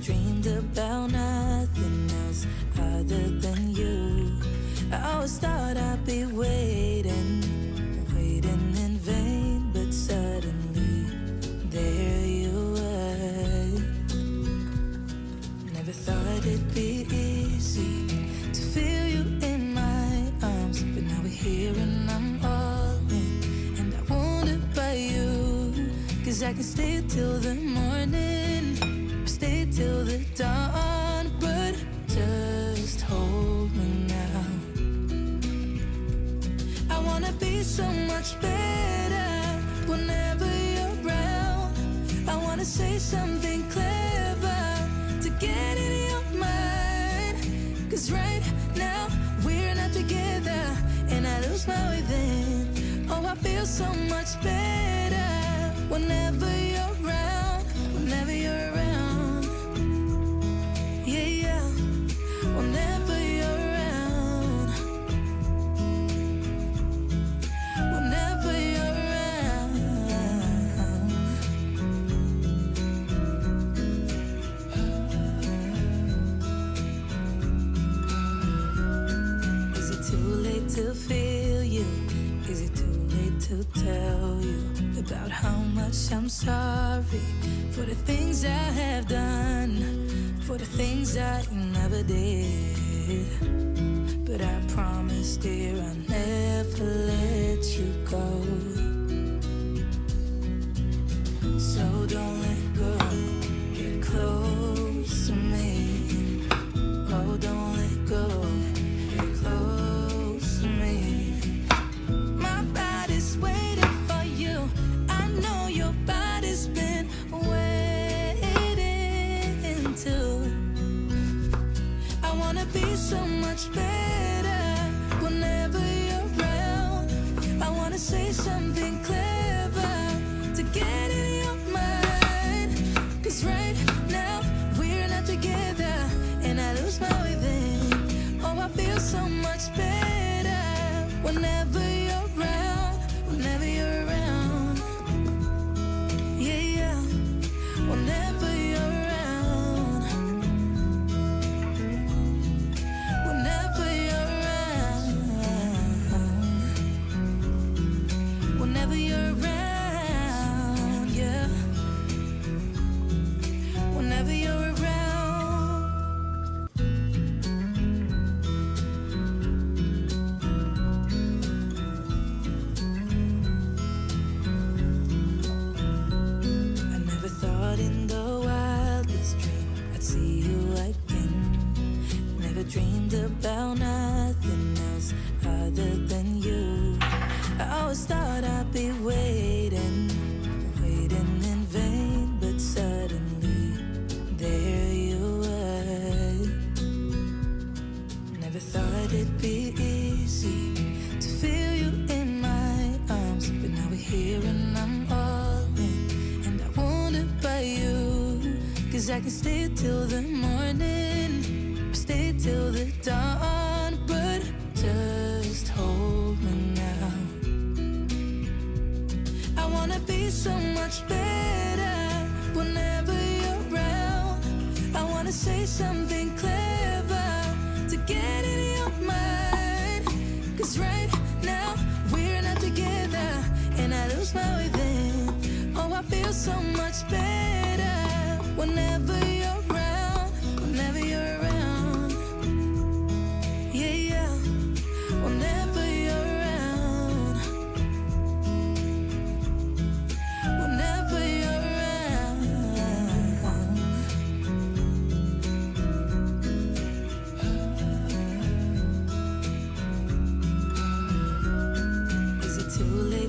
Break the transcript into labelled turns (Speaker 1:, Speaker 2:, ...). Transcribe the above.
Speaker 1: dreamed about nothing else other than you. I always thought I'd be waiting in vain, but suddenly there you were. Never thought it'd be easy to feel you in my arms, but now we're here and I'm all in, and I wonder about you, 'cause I can stay till the morning, or stay till the dawn, but just hold me now. I wanna be so much better whenever you're around. I wanna say something clever to get in your mind, 'cause right now we're not together and I lose my way then. Oh, I feel so much better whenever you're around, whenever you're around. Yeah, yeah, whenever you're around, whenever you're around. Is it too late to feel you? Is it too late to tell you about how much I'm sorry for the things I have done, for the things I never did? But I promise, dear, I'll never let you go. So don't let go, get close to me. Oh, don't let go, get close to me. My body's waiting for you. I know your body's been waiting too. I wanna be so much better whenever you're around. I wanna say something clever to get in your mind, 'cause right now we're not together and I lose my way then. Oh, I feel so much better whenever you're around, whenever you're around. Yeah, yeah, whenever you're around, whenever you're around, whenever you're around, yeah, whenever you're around. I never thought in the wildest dream I'd see you again. Never dreamed about nothing else other than you. I always thought I'd be waiting in vain, but suddenly there you were. Never thought it'd be easy to feel you in my arms, but now we're here and I'm all in, and I wonder about you, 'cause I can stay till the morning, or stay till the dawn, but just hold me now. I wanna be so much better whenever you're around. I wanna say something clever to get in your mind, 'cause right now we're not together and I lose my way then. Oh, I feel so much better whenever